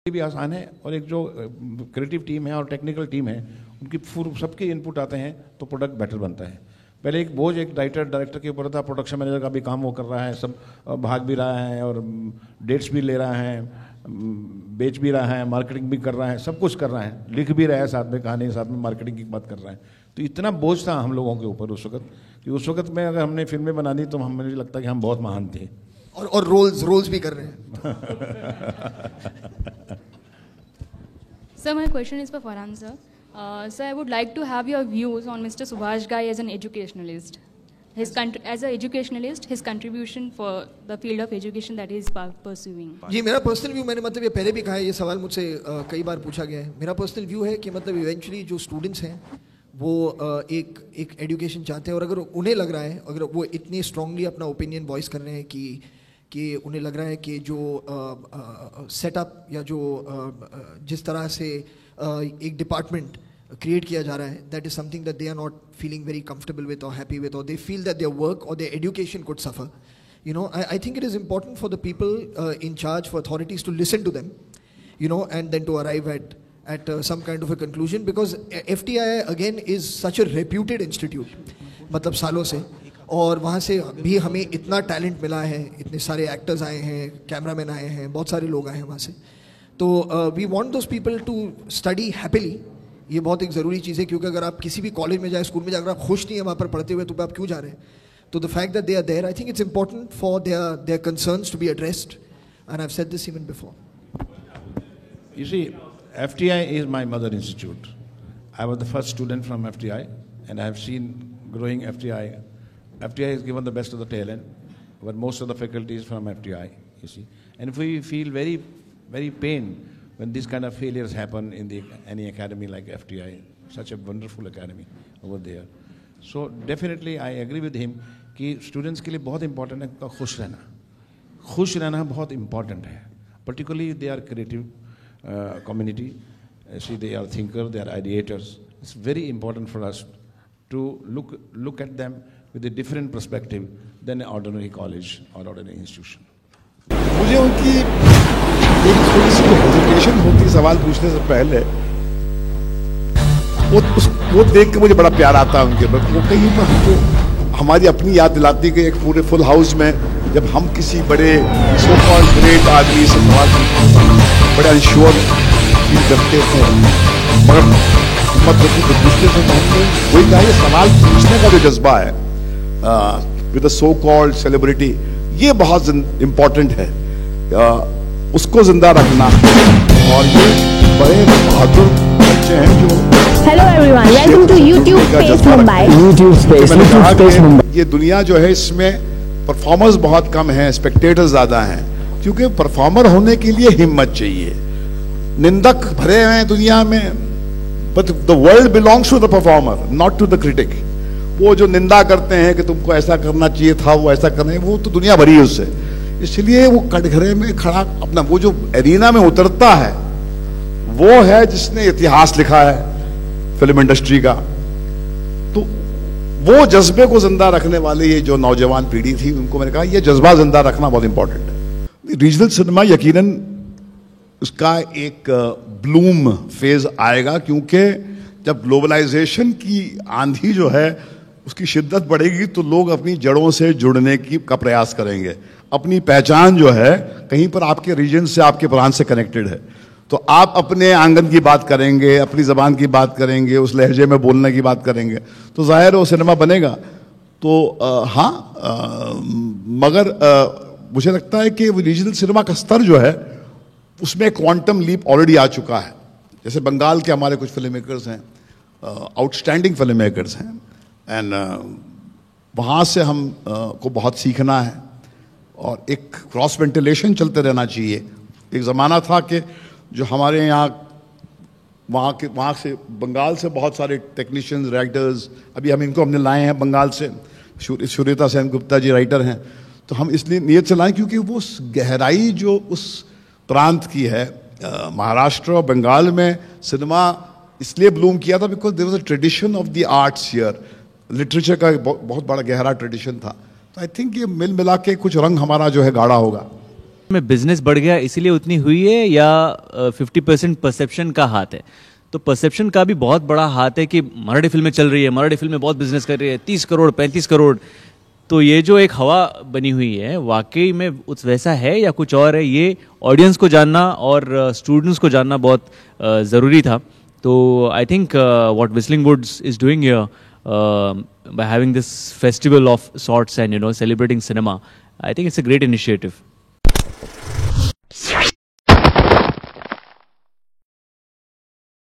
भी आसान है, और एक जो क्रिएटिव टीम है और टेक्निकल टीम है उनकी सबके इनपुट आते हैं तो प्रोडक्ट बेटर बनता है। पहले एक बोझ एक डायरेक्टर के ऊपर था, प्रोडक्शन मैनेजर का भी काम वो कर रहा है, सब भाग भी रहा है और डेट्स भी ले रहा है, बेच भी रहा है, मार्केटिंग भी कर रहा है, सब कुछ कर रहा है, लिख भी रहा है साथ में कहानी, साथ में मार्केटिंग की बात कर रहा है। तो इतना बोझ था हम लोगों के ऊपर उस वक्त कि उस वक्त में अगर हमने फिल्में बना दी तो मुझे लगता है कि हम बहुत महान थे। और रोल्स भी कर रहे हैं। Sir, my question is for Farhan sir. Sir, I would like to have your views on Mr. Subhash Ghai as an educationalist. As an educationalist, his contribution for the field of education that he is pursuing. जी मेरा personal view, मैंने मतलब ये पहले भी कहा है, ये सवाल मुझसे कई बार पूछा गया है। मेरा पर्सनल व्यू है कि मतलब इवेंचुअली जो स्टूडेंट्स हैं वो एक एजुकेशन चाहते हैं, और अगर उन्हें लग रहा है, अगर वो इतनी स्ट्रांगली अपना ओपिनियन वॉइस कर रहे हैं कि उन्हें लग रहा है कि जो सेटअप या जो जिस तरह से एक डिपार्टमेंट क्रिएट किया जा रहा है, that is something that they are not feeling very comfortable with और हैप्पी विद, और they feel that their work और their education could suffer, you know, I think it is important for the people in charge, for authorities to listen to them, you know, and then to arrive at some kind of a conclusion, because FTI again is such a reputed institute, मतलब सालों से, और वहाँ से भी हमें इतना talent मिला है, इतने सारे एक्टर्स आए हैं, कैमरामैन आए हैं, बहुत सारे लोग आए हैं वहाँ से। तो we want those people to study happily. ये बहुत एक ज़रूरी चीज़ है, क्योंकि अगर आप किसी भी कॉलेज में जाए, स्कूल में जाकर आप खुश नहीं है वहाँ पर पढ़ते हुए, तो आप क्यों जा रहे हैं? तो the fact that they are there, I think it's important for their concerns to be addressed, and I have said this even before. You see, FTI is my mother institute. I was the first student from FTI, and I have seen growing FTI. FTI has given the best of the talent, but most of the faculty is from FTI, you see. And we feel very, very pain when these kind of failures happen in any academy like FTI, such a wonderful academy over there. So definitely I agree with him कि students के लिए बहुत important है उनका खुश रहना बहुत important है, particularly they are creative community, see they are thinkers, they are ideators. It's very important for us to look at them with a different perspective than an ordinary college or ordinary institution. मुझे उनकी एक थोड़ी सी hesitation होती सवाल पूछने से पहले, वो देख के मुझे बड़ा प्यार आता है उनके पर। वो कहीं पर हमको हमारी अपनी याद दिलाती कि एक पूरे फुल हाउस में जब हम किसी बड़े सो कॉल्ड ग्रेट आदमी से सवाल बड़े अनश्योर फील करते थे, मगर पूछते थे, वही कहा ये सवाल पूछने का जो जज्बा है विद सो कॉल्ड सेलिब्रिटी, ये बहुत इम्पोर्टेंट है, उसको जिंदा रखना। और ये बड़े बहादुर बच्चे हैं जो hello everyone, welcome to YouTube Space Mumbai। ये दुनिया जो है इसमें परफॉर्मर्स बहुत कम हैं, स्पेक्टेटर्स ज्यादा हैं, क्योंकि परफॉर्मर होने के लिए हिम्मत चाहिए। निंदक भरे हुए हैं दुनिया में, but the world belongs to the performer, not to the critic. वो जो निंदा करते हैं कि तुमको ऐसा करना चाहिए था, वो ऐसा करना है, वो तो दुनिया भरी है उससे। इसलिए वो कटघरे में खड़ा अपना वो जो एरिना में उतरता है, वो है जिसने इतिहास लिखा है फिल्म इंडस्ट्री का। तो वो जज्बे को जिंदा रखने वाले ये जो नौजवान पीढ़ी थी, उनको मैंने कहा ये जज्बा जिंदा रखना बहुत इंपॉर्टेंट है। रीजनल सिनेमा यकीनन उसका एक ब्लूम फेज आएगा, क्योंकि जब ग्लोबलाइजेशन की आंधी जो है उसकी शिद्दत बढ़ेगी तो लोग अपनी जड़ों से जुड़ने का प्रयास करेंगे। अपनी पहचान जो है कहीं पर आपके रीजन से, आपके प्रांत से कनेक्टेड है, तो आप अपने आंगन की बात करेंगे, अपनी ज़बान की बात करेंगे, उस लहजे में बोलने की बात करेंगे, तो जाहिर वो सिनेमा बनेगा। तो मगर मुझे लगता है कि रीजनल सिनेमा का स्तर जो है उसमें क्वांटम लीप ऑलरेडी आ चुका है। जैसे बंगाल के हमारे कुछ फिल्म मेकर्स हैं, आउटस्टैंडिंग फिल्म मेकर्स हैं, एंड वहाँ से हम को बहुत सीखना है, और एक क्रॉस वेंटिलेशन चलते रहना चाहिए। एक ज़माना था कि जो हमारे यहाँ वहाँ से बंगाल से बहुत सारे टेक्नीशियंस, राइटर्स, अभी हम इनको हमने लाए हैं बंगाल से, सुरेता सेन गुप्ता जी राइटर हैं, तो हम इसलिए नीयत से लाए क्योंकि वो गहराई जो उस प्रांत की है, महाराष्ट्र और बंगाल में सिनेमा इसलिए ब्लूम किया था because there was a tradition of the arts here. Literature का बहुत बड़ा गहरा ट्रेडिशन था, तो आई थिंक ये मिल मिला के कुछ रंग हमारा जो है गाढ़ा होगा। में बिजनेस बढ़ गया इसीलिए उतनी हुई है या 50% परसेप्शन का हाथ है? तो परसेप्शन का भी बहुत बड़ा हाथ है कि मराठी फिल्में चल रही है, मराठी फिल्में बहुत बिजनेस कर रही है, 30 करोड़ 35 करोड़। तो ये जो एक हवा बनी हुई है वाकई में वैसा है या कुछ और है, ये ऑडियंस को जानना और स्टूडेंट्स को जानना बहुत ज़रूरी था। तो I think what whistling woods is doing here by having this festival of sorts and, you know, celebrating cinema, I think it's a great initiative.